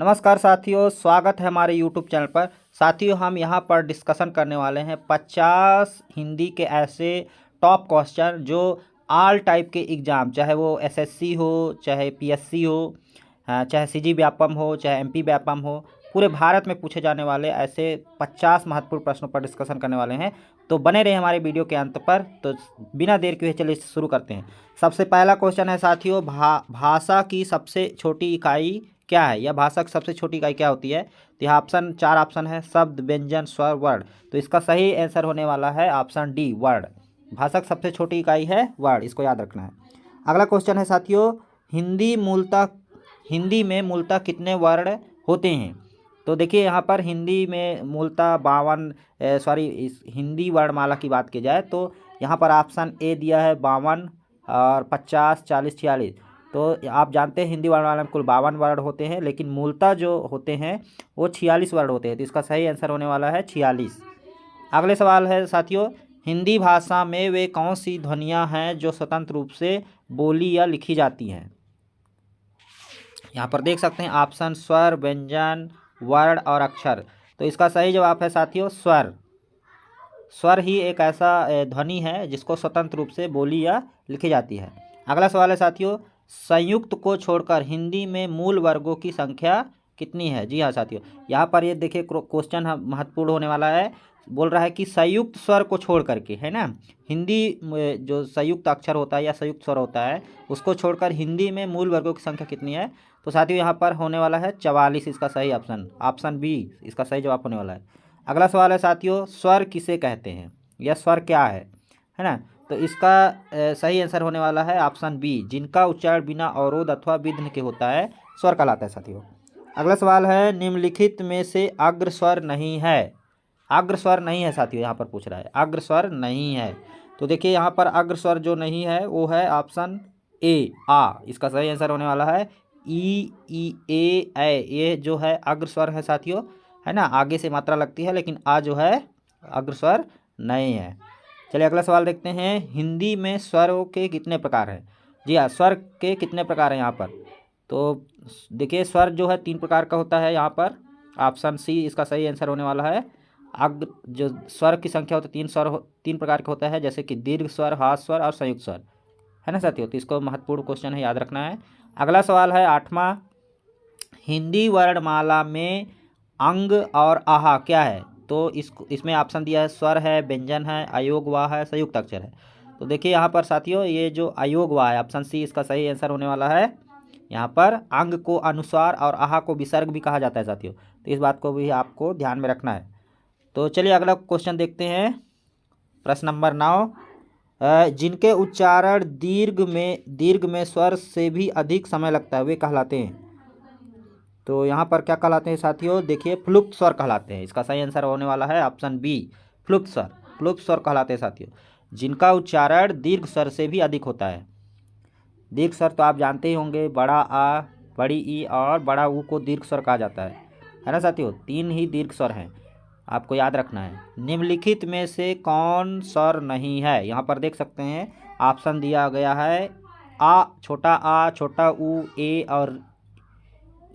नमस्कार साथियों, स्वागत है हमारे YouTube चैनल पर। साथियों, हम यहाँ पर डिस्कशन करने वाले हैं 50 हिंदी के ऐसे टॉप क्वेश्चन जो ऑल टाइप के एग्ज़ाम, चाहे वो एसएससी हो, चाहे पीएससी हो, चाहे सीजी व्यापम हो, चाहे एमपी व्यापम हो, पूरे भारत में पूछे जाने वाले ऐसे 50 महत्वपूर्ण प्रश्नों पर डिस्कशन करने वाले हैं। तो बने रहे हमारे वीडियो के अंत पर। तो बिना देर के हुए चलिए शुरू करते हैं। सबसे पहला क्वेश्चन है साथियों, भाषा की सबसे छोटी इकाई क्या है, या भाषा की सबसे छोटी इकाई क्या होती है। तो यहाँ चार ऑप्शन है, शब्द, व्यंजन, स्वर, वर्ण। तो इसका सही आंसर होने वाला है ऑप्शन डी, वर्ड। भाषा की सबसे छोटी इकाई है वर्ड, इसको याद रखना है। अगला क्वेश्चन है साथियों, हिंदी में मूलतः कितने वर्ण होते हैं। तो देखिए यहाँ पर हिंदी में मूलतः 52, इस हिंदी वर्णमाला की बात की जाए तो यहाँ पर ऑप्शन ए दिया है 52 और 50, 40, 46। तो आप जानते हैं हिंदी वर्णमाला में कुल 52 वर्ण होते हैं, लेकिन मूलतः जो होते हैं वो 46 वर्ण होते हैं। तो इसका सही आंसर होने वाला है 46। अगले सवाल है साथियों, हिंदी भाषा में वे कौन सी ध्वनियाँ हैं जो स्वतंत्र रूप से बोली या लिखी जाती हैं। यहाँ पर देख सकते हैं ऑप्शन स्वर, व्यंजन, वर्ण और अक्षर। तो इसका सही जवाब है साथियों स्वर। स्वर ही एक ऐसा ध्वनि है जिसको स्वतंत्र रूप से बोली या लिखी जाती है। अगला सवाल है साथियों, संयुक्त को छोड़कर हिंदी में मूल वर्गों की संख्या कितनी है। जी हाँ साथियों, यहाँ पर ये देखिए क्वेश्चन महत्वपूर्ण होने वाला है। बोल रहा है कि संयुक्त स्वर को छोड़ करके, है ना, हिंदी में जो संयुक्त अक्षर होता है या संयुक्त स्वर होता है उसको छोड़कर हिंदी में मूल वर्गों की संख्या कितनी है। तो साथियों यहाँ पर होने वाला है 44। इसका सही ऑप्शन बी इसका सही जवाब होने वाला है। अगला सवाल है साथियों, स्वर किसे कहते हैं या स्वर क्या है ना। तो इसका सही आंसर होने वाला है ऑप्शन बी, जिनका उच्चारण बिना अवरोध अथवा विघ्न के होता है स्वर कहलाता है साथियों। अगला सवाल है, निम्नलिखित में से अग्र स्वर नहीं है। अग्र स्वर नहीं है साथियों, यहाँ पर पूछ रहा है अग्र स्वर नहीं है। तो देखिए यहाँ पर अग्र स्वर जो नहीं है वो है ऑप्शन ए, आ। इसका सही आंसर होने वाला है ई ए। ये जो है अग्र स्वर है साथियों, है ना, आगे से मात्रा लगती है, लेकिन आ जो है अग्र स्वर नहीं है। चलिए अगला सवाल देखते हैं, हिंदी में स्वरों के कितने प्रकार हैं। जी हाँ, स्वर के कितने प्रकार हैं यहाँ पर। तो देखिए स्वर जो है 3 प्रकार का होता है। यहाँ पर ऑप्शन सी इसका सही आंसर होने वाला है। अग्र जो स्वर की संख्या होती है 3 प्रकार का होता है, जैसे कि दीर्घ स्वर, हास स्वर और संयुक्त स्वर, है ना साथियों। तो इसको महत्वपूर्ण क्वेश्चन है, याद रखना है। अगला सवाल है 8वां, हिंदी वर्णमाला में अंग और आहा क्या है। तो इसमें ऑप्शन दिया है स्वर है, व्यंजन है, अयोग वाह है, संयुक्त अक्षर है। तो देखिए यहाँ पर साथियों ये जो अयोग वाह है ऑप्शन सी इसका सही आंसर होने वाला है। यहाँ पर अंग को अनुस्वार और आहा को विसर्ग भी कहा जाता है साथियों, तो इस बात को भी आपको ध्यान में रखना है। तो चलिए अगला क्वेश्चन देखते हैं, प्रश्न नंबर 9, जिनके उच्चारण दीर्घ में स्वर से भी अधिक समय लगता है वे कहलाते हैं। तो यहाँ पर क्या कहलाते हैं साथियों, देखिए फ्लुप्त स्वर कहलाते हैं। इसका सही आंसर होने वाला है ऑप्शन बी, फ्लुप्त स्वर कहलाते हैं साथियों, जिनका उच्चारण दीर्घ स्वर से भी अधिक होता है। दीर्घ स्वर तो आप जानते ही होंगे, बड़ा आ, बड़ी ई और बड़ा ऊ को दीर्घ स्वर कहा जाता है ना साथियों। 3 ही दीर्घ स्वर हैं, आपको याद रखना है। निम्नलिखित में से कौन स्वर नहीं है। यहाँ पर देख सकते हैं ऑप्शन दिया गया है आ, छोटा ऊ, ए और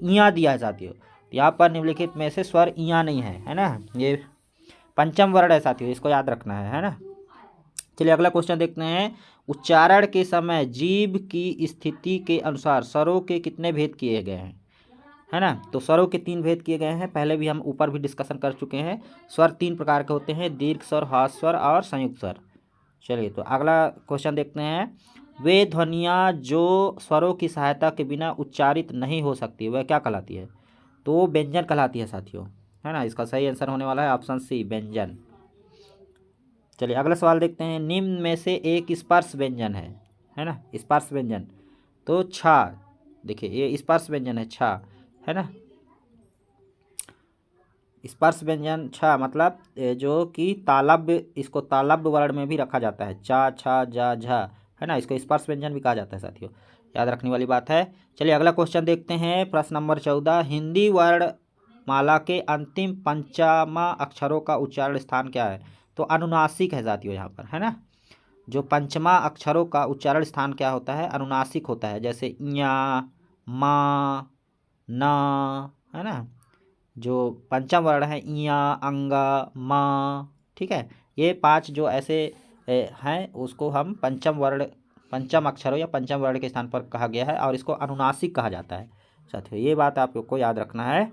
इया दिया है साथियों। यहाँ पर निम्नलिखित में से स्वर इया नहीं है ना, ये पंचम वर्ण है साथियों, इसको याद रखना है ना। चलिए अगला क्वेश्चन देखते हैं, उच्चारण के समय जीभ की स्थिति के अनुसार स्वरों के कितने भेद किए गए हैं, है ना। तो स्वरों के 3 भेद किए गए हैं, पहले भी हम ऊपर भी डिस्कशन कर चुके हैं। स्वर 3 प्रकार के होते हैं, दीर्घ स्वर, हास स्वर और संयुक्त स्वर। चलिए तो अगला क्वेश्चन देखते हैं, वे ध्वनियाँ जो स्वरों की सहायता के बिना उच्चारित नहीं हो सकती वह क्या कहलाती है। तो वो व्यंजन कहलाती है साथियों, है ना। इसका सही आंसर होने वाला है ऑप्शन सी, व्यंजन। चलिए अगला सवाल देखते हैं, निम्न में से एक स्पर्श व्यंजन है ना, स्पर्श व्यंजन। तो छा, देखिए ये स्पर्श व्यंजन है छा, है ना। स्पर्श व्यंजन छ मतलब जो कि तालव्य, इसको तालव्य वर्ण में भी रखा जाता है, चा, छा, जा, झा, है ना। इसको स्पर्श व्यंजन भी कहा जाता है साथियों, याद रखने वाली बात है। चलिए अगला क्वेश्चन देखते हैं, प्रश्न नंबर 14, हिंदी वर्ण माला के अंतिम पंचमा अक्षरों का उच्चारण स्थान क्या है। तो अनुनासिक है साथियों यहाँ पर, है ना। जो पंचमा अक्षरों का उच्चारण स्थान क्या होता है, अनुनासिक होता है, जैसे या, मा, ना, है ना, जो पंचम वर्ण है इया, अंगा, माँ, ठीक है, ये 5 जो ऐसे हैं उसको हम पंचम वर्ण, पंचम अक्षरों या पंचम वर्ण के स्थान पर कहा गया है और इसको अनुनासिक कहा जाता है साथियों, ये बात आप लोग को याद रखना है।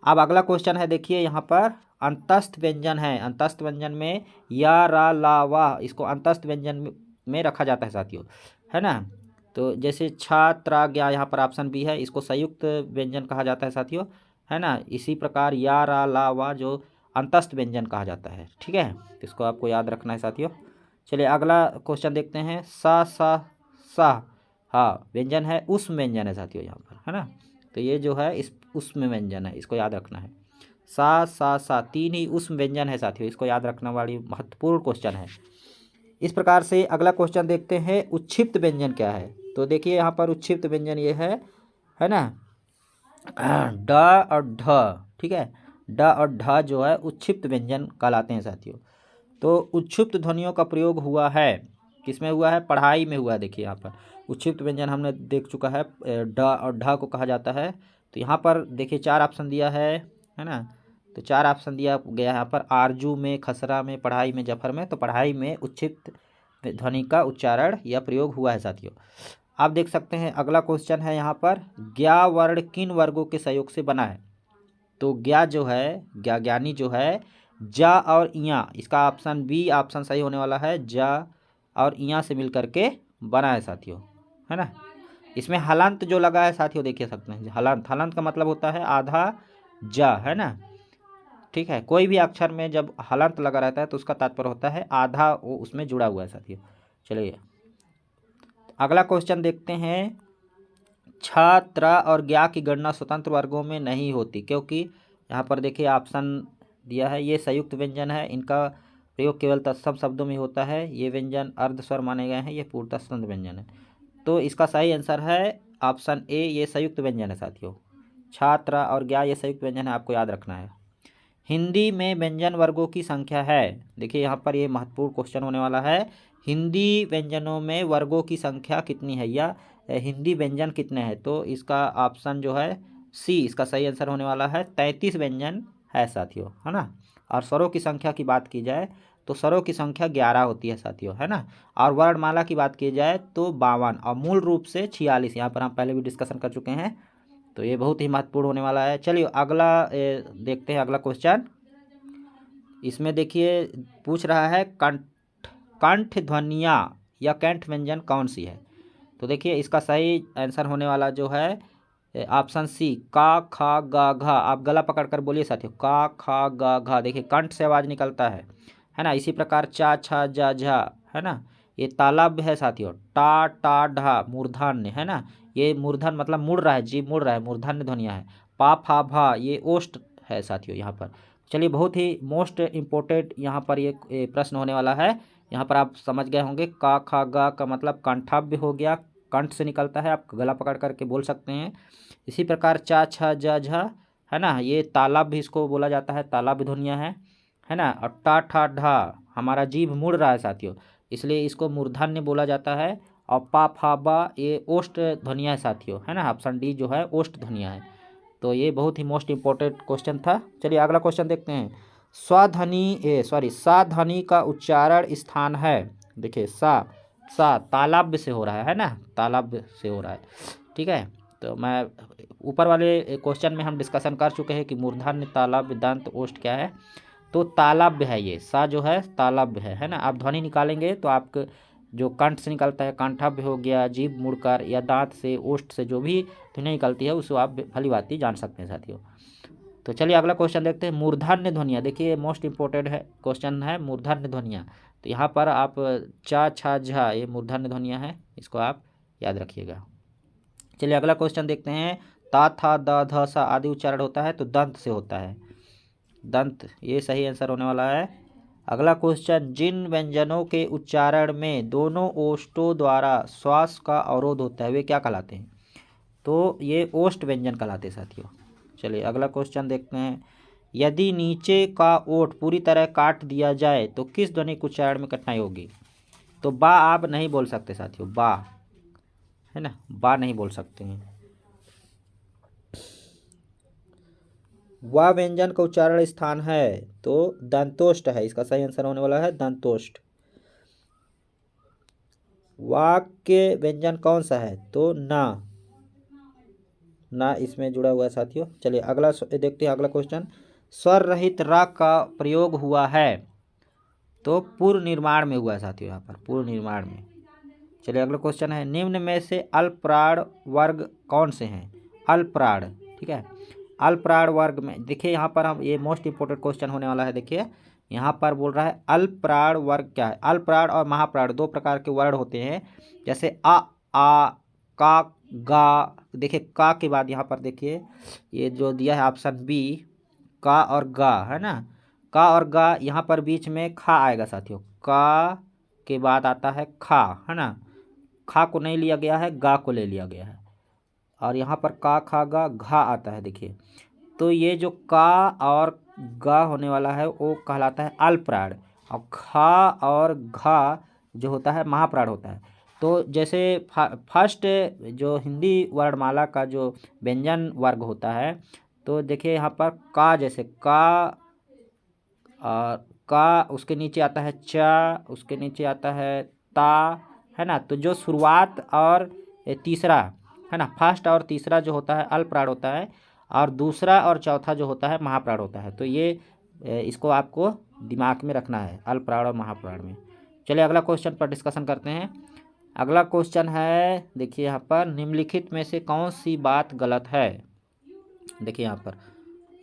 अब अगला क्वेश्चन है, देखिए यहाँ पर अंतस्थ व्यंजन है, अंतस्थ व्यंजन में या, रा, ला, वाह, इसको अंतस्थ व्यंजन में रखा जाता है साथियों, है ना। तो जैसे छा, त्रा, ज्ञा, यहाँ पर ऑप्शन बी है, इसको संयुक्त व्यंजन कहा जाता है साथियों, है ना। इसी प्रकार या, रा, ला, वाह जो अंतस्थ व्यंजन कहा जाता है, ठीक है, इसको आपको याद रखना है साथियों। चलिए अगला क्वेश्चन देखते हैं, सा, सा, हाँ व्यंजन है, उष्म व्यंजन है साथियों यहाँ पर, है ना। तो ये जो है इस उष्म व्यंजन है, इसको याद रखना है। सा 3 ही उष्म व्यंजन है साथियों, इसको याद रखना वाली महत्वपूर्ण क्वेश्चन है। इस प्रकार से अगला क्वेश्चन देखते हैं, उच्छिप्त व्यंजन क्या है। तो देखिए यहाँ पर उच्छिप्त व्यंजन ये है ना, ड और ढ, ठीक है, ड और ढ जो है उच्छिप्त व्यंजन कहलाते हैं साथियों। तो उच्छिप्त ध्वनियों का प्रयोग हुआ है, किसमें हुआ है, पढ़ाई में हुआ है। देखिए यहाँ पर उच्छिप्त व्यंजन हमने देख चुका है, ड और ढ को कहा जाता है। तो यहाँ पर देखिए 4 ऑप्शन दिया है ना। तो 4 ऑप्शन दिया गया है यहाँ पर, आरजू में, खसरा में, पढ़ाई में, जफर में। तो पढ़ाई में उच्छिप्त ध्वनि का उच्चारण या प्रयोग हुआ है साथियों। आप देख सकते हैं अगला क्वेश्चन है यहाँ पर, ज्ञा वर्ण किन वर्गों के सहयोग से बना है। तो ज्ञा जो है, ज्ञा ज्ञानी जो है, जा और इया, इसका ऑप्शन बी ऑप्शन सही होने वाला है, जा और इया से मिल करके बना है साथियों, है ना। इसमें हलंत जो लगा है साथियों, देखिए सकते हैं हलंत, हलंत का मतलब होता है आधा जा, है ना, ठीक है। कोई भी अक्षर में जब हलंत लगा रहता है तो उसका तात्पर्य होता है आधा वो उसमें जुड़ा हुआ है साथियों। चलिए अगला क्वेश्चन देखते हैं, छा, त्रा और ज्ञा की गणना स्वतंत्र वर्गों में नहीं होती, क्योंकि यहाँ पर देखिए ऑप्शन दिया है, ये संयुक्त व्यंजन है, इनका प्रयोग केवल तत्सम शब्दों में होता है, ये व्यंजन अर्ध स्वर माने गए हैं, ये पूर्णतः संत व्यंजन है। तो इसका सही आंसर है ऑप्शन ए, ये संयुक्त व्यंजन है साथियों। छात्र और ज्ञा ये संयुक्त व्यंजन है, आपको याद रखना है। हिंदी में व्यंजन वर्गों की संख्या है, देखिए यहाँ पर ये महत्वपूर्ण क्वेश्चन होने वाला है, हिंदी व्यंजनों में वर्गों की संख्या कितनी है या हिंदी व्यंजन कितने हैं। तो इसका ऑप्शन जो है सी, इसका सही आंसर होने वाला है 33 व्यंजन है साथियों, है ना। और स्वरों की संख्या की बात की जाए तो स्वरों की संख्या 11 होती है साथियों, है ना। और वर्णमाला की बात की जाए तो 52 और मूल रूप से 46, यहाँ पर हम पहले भी डिस्कशन कर चुके हैं। तो ये बहुत ही महत्वपूर्ण होने वाला है। चलिए अगला देखते हैं अगला क्वेश्चन। इसमें देखिए पूछ रहा है कंठ ध्वनियाँ या कंठ व्यंजन कौन सी है। तो देखिए इसका सही आंसर होने वाला जो है ऑप्शन सी, का, खा, गा, घा। आप गला पकड़ कर बोलिए साथियों, का, खा, गा, घा, देखिए कंठ से आवाज़ निकलता है ना। इसी प्रकार चा, छा, जा, झा, है ना, ये तालब है साथियों, टा, टा, ढा, मूर्धन्य, है ना, ये मूर्धन मतलब मुड़ रहा है, जीभ मुड़ रहा है, मूर्धन्य ध्वनियाँ है। पा, फा, भा, ये ओष्ठ है साथियों यहाँ पर। चलिए बहुत ही मोस्ट इम्पोर्टेंट यहाँ पर ये प्रश्न होने वाला है। यहाँ पर आप समझ गए होंगे, का, खा, गा का मतलब कंठाभ्य हो गया, कंठ से निकलता है, आप गला पकड़ करके बोल सकते हैं। इसी प्रकार चा, छा, जा, झा, है ना, ये तालाब भी इसको बोला जाता है, तालाब ध्वनियाँ है ना। और टा, ठा, ढा, हमारा जीभ मुड़ रहा है साथियों, इसलिए इसको मूर्धन्य बोला जाता है। और पा, फा, बा, ये ओष्ठ ध्वनियाँ है साथियों, है ना, ऑप्शन डी जो है ओष्ठ ध्वनियाँ है। तो ये बहुत ही मोस्ट इम्पोर्टेंट क्वेश्चन था। चलिए अगला क्वेश्चन देखते हैं, सा ध्वनि का उच्चारण स्थान है। देखिए सा तालाब से हो रहा है ना, तालाब से हो रहा है, ठीक है। तो मैं ऊपर वाले क्वेश्चन में हम डिस्कशन कर चुके हैं कि मूर्धन्य, तालाब, दंत, ओष्ठ क्या है। तो तालाब्य है ये, सा जो है तालाब्य है ना। आप ध्वनि निकालेंगे तो आपके जो कंठ से निकलता है, कंठाभ्य हो गया, जीभ मुड़कर, या दांत से, ओष्ठ से जो भी ध्वनि निकलती है उसको आप भली भांति जान सकते हैं साथियों। तो चलिए अगला क्वेश्चन देखते हैं, मूर्धन्य ध्वनियाँ। देखिए मोस्ट इंपॉर्टेंट है क्वेश्चन है, मूर्धन्य ध्वनियाँ। तो यहाँ पर आप चा, छा, झा, ये मूर्धन्य ध्वनियाँ हैं, इसको आप याद रखिएगा। चलिए अगला क्वेश्चन देखते हैं, ता, था, द, ध, सा आदि उच्चारण होता है तो दंत से होता है, दंत, ये सही आंसर होने वाला है। अगला क्वेश्चन, जिन व्यंजनों के उच्चारण में दोनों ओष्ठों द्वारा श्वास का अवरोध होता है वे क्या कहलाते हैं। तो ये ओष्ठ व्यंजन कहलाते हैं साथियों। चलिए अगला क्वेश्चन देखते हैं, यदि नीचे का ओठ पूरी तरह काट दिया जाए तो किस ध्वनि के उच्चारण में कठिनाई होगी। तो बा आप नहीं बोल सकते साथियों, बा, है ना, बा नहीं बोल सकते हैं। वह व्यंजन का उच्चारण स्थान है तो दंतोष्ठ है, इसका सही आंसर होने वाला है दंतोष्ठ। वाक्य व्यंजन कौन सा है तो ना इसमें जुड़ा हुआ है साथियों। चलिए अगला देखते हैं अगला क्वेश्चन। स्वर रहित रा का प्रयोग हुआ है तो पूर्व निर्माण में हुआ है साथियों, यहाँ पर पूर्व निर्माण में। चलिए अगला क्वेश्चन है, निम्न में से अल्पप्राण वर्ग कौन से हैं? अल्पप्राण, ठीक है। अल्पप्राण वर्ग में देखिए यहाँ पर हम, ये मोस्ट इंपोर्टेंट क्वेश्चन होने वाला है। देखिए यहाँ पर बोल रहा है अल्पप्राण वर्ग क्या है। अल्पप्राण और महाप्राण दो प्रकार के वर्ण होते हैं। जैसे आ, का, गा। देखिए का के बाद यहाँ पर देखिए ये जो दिया है ऑप्शन बी, का और गा, है ना। का और गा, यहाँ पर बीच में खा आएगा साथियों। का के बाद आता है खा, है ना। खा को नहीं लिया गया है, गा को ले लिया गया है। और यहाँ पर का, खा, गा, घा आता है। देखिए तो ये जो का और गा होने वाला है वो कहलाता है अल्पप्राण, और खा और घा जो होता है महाप्राण होता है। तो जैसे फर्स्ट जो हिंदी वर्णमाला का जो व्यंजन वर्ग होता है, तो देखिए यहाँ पर का, जैसे का और का, उसके नीचे आता है चा, उसके नीचे आता है ता, है ना। तो जो शुरुआत और तीसरा, है ना, फर्स्ट और तीसरा जो होता है अल्पप्राण होता है, और दूसरा और चौथा जो होता है महाप्राण होता है। तो ये इसको आपको दिमाग में रखना है, अल्पप्राण और महाप्राण में। चलिए अगला क्वेश्चन पर डिस्कशन करते हैं। अगला क्वेश्चन है, देखिए यहाँ पर निम्नलिखित में से कौन सी बात गलत है। देखिए यहाँ पर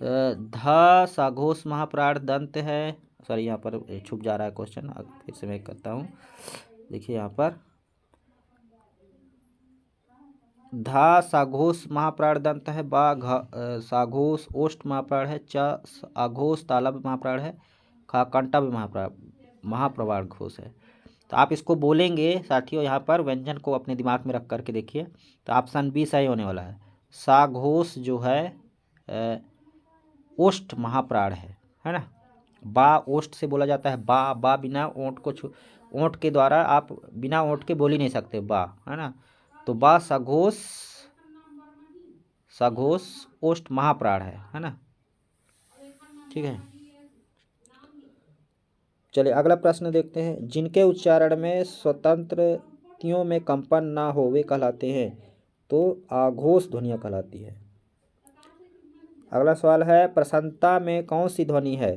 ध साघोष महाप्राण दंत है। सॉरी यहाँ पर छुप जा रहा है क्वेश्चन, फिर से मैं करता हूँ। देखिए यहाँ पर धा साघोष महाप्राण दंत है, बा साघोष ओष्ठ महाप्राण है, च आघोष तालव्य महाप्राण है, खा कंठव्य महाप्रवाण घोष है। तो आप इसको बोलेंगे साथियों, यहाँ पर व्यंजन को अपने दिमाग में रख करके देखिए। तो ऑप्शन बी सही होने वाला है। साघोष जो है ओष्ठ महाप्राण है ना। बा ओष्ठ से बोला जाता है, बा बिना ओंठ को ओंठ के द्वारा आप बिना ओंठ के बोल ही नहीं सकते बा, है ना। तो बा साघोष ओष्ठ महाप्राण है ना। ठीक है, चलिए अगला प्रश्न देखते हैं। जिनके उच्चारण में स्वतंत्रतियों में कंपन ना हो वे कहलाते हैं तो आघोष ध्वनियाँ कहलाती है। अगला सवाल है, प्रसन्नता में कौन सी ध्वनि है?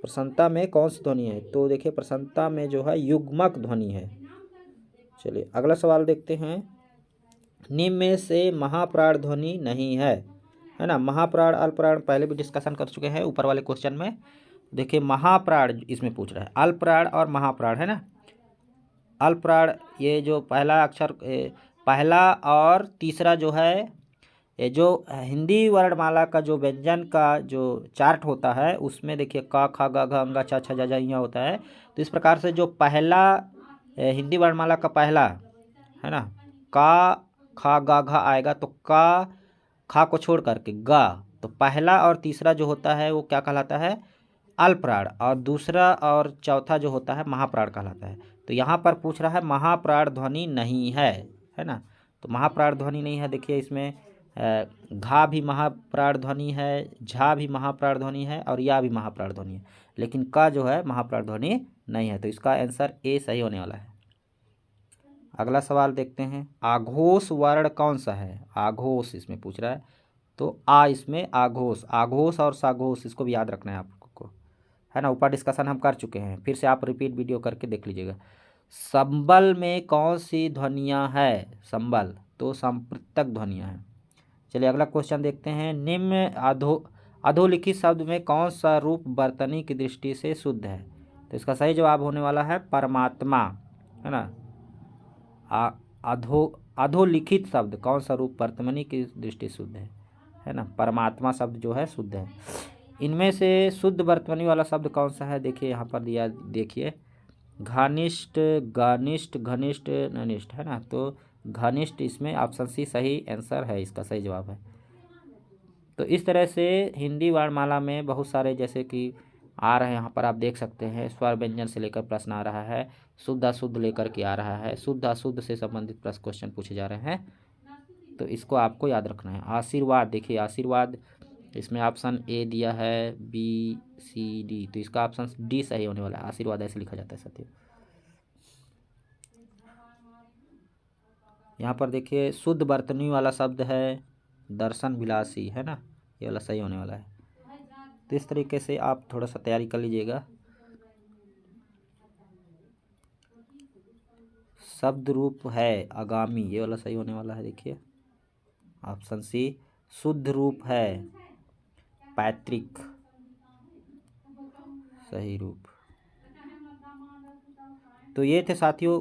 प्रसन्नता में कौन सी ध्वनि है? तो देखिए प्रसन्नता में जो है युग्मक ध्वनि है। चलिए अगला सवाल देखते हैं। निम्न में से महाप्राण ध्वनि नहीं है ना। महाप्राण अल्पप्राण पहले भी डिस्कशन कर चुके हैं ऊपर वाले क्वेश्चन में। देखिए महाप्राण इसमें पूछ रहा है, अल्पप्राण और महाप्राण, है ना। अल्पप्राण ये जो पहला अक्षर, पहला और तीसरा जो है, ये जो हिंदी वर्णमाला का जो व्यंजन का जो चार्ट होता है उसमें देखिए का, खा, गा, घा, अंगा, चा, छा, जा, जा यहाँ होता है। तो इस प्रकार से जो पहला हिंदी वर्णमाला का पहला, है ना, का, खा, गा, घा आएगा तो का, खा को छोड़ करके गा, तो पहला और तीसरा जो होता है वो क्या कहलाता है? अल्पप्राण, और दूसरा और चौथा जो होता है महाप्राण कहलाता है। तो यहाँ पर पूछ रहा है महाप्राण ध्वनि नहीं है ना। तो महाप्राण ध्वनि नहीं है। देखिए इसमें घा भी महाप्राण ध्वनि है, झा भी महाप्राण ध्वनि है, और या भी महाप्राण ध्वनि है, लेकिन का जो है महाप्राण ध्वनि नहीं है। तो इसका आंसर ए सही होने वाला है। अगला सवाल देखते हैं। आघोष वर्ण कौन सा है? आघोष इसमें पूछ रहा है, तो इसमें आघोष और साघोष, इसको भी याद रखना है आपको, है ना। ऊपर डिस्कशन हम कर चुके हैं, फिर से आप रिपीट वीडियो करके देख लीजिएगा। संबल में कौन सी ध्वनियाँ है? संबल तो संपृक्तक ध्वनियाँ हैं। चलिए अगला क्वेश्चन देखते हैं। निम्न अधोलिखित शब्द में कौन सा रूप वर्तनी की दृष्टि से शुद्ध है? तो इसका सही जवाब होने वाला है परमात्मा, है ना। अधोलिखित शब्द कौन सा रूप वर्तनी की दृष्टि से शुद्ध है ना। परमात्मा शब्द जो है शुद्ध है। इनमें से शुद्ध वर्तनी वाला शब्द कौन सा है? देखिए यहाँ पर दिया, देखिए घनिष्ठ, गानिष्ठ, घनिष्ठ, ननिष्ठ, है ना। तो घनिष्ठ इसमें ऑप्शन सी सही आंसर है, इसका सही जवाब है। तो इस तरह से हिंदी वर्णमाला में बहुत सारे जैसे कि आ रहे हैं, यहाँ पर आप देख सकते हैं स्वर व्यंजन से लेकर प्रश्न आ रहा है, शुद्ध अशुद्ध लेकर के आ रहा है, शुद्ध अशुद्ध से संबंधित प्रश्न क्वेश्चन पूछे जा रहे हैं। तो इसको आपको याद रखना है। आशीर्वाद, देखिए आशीर्वाद इसमें ऑप्शन ए दिया है, बी, सी, डी, तो इसका ऑप्शन डी सही होने वाला है। आशीर्वाद ऐसे लिखा जाता है साथियों। यहाँ पर देखिए शुद्ध बर्तनी वाला शब्द है दर्शन विलासी, है ना, ये वाला सही होने वाला है। तो इस तरीके से आप थोड़ा सा तैयारी कर लीजिएगा। शब्द रूप है आगामी, ये वाला सही होने वाला है। देखिए ऑप्शन सी। शुद्ध रूप है पैतृक, सही रूप। तो ये थे साथियों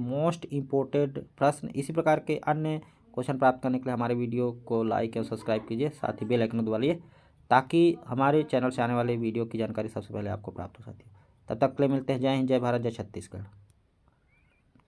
मोस्ट इम्पोर्टेंट प्रश्न। इसी प्रकार के अन्य क्वेश्चन प्राप्त करने के लिए हमारे वीडियो को लाइक और सब्सक्राइब कीजिए, साथ ही बेल आइकन दबाइए ताकि हमारे चैनल से आने वाले वीडियो की जानकारी सबसे पहले आपको प्राप्त हो। साथियों तब तक के लिए मिलते हैं। जय हिंद, जय भारत, जय छत्तीसगढ़।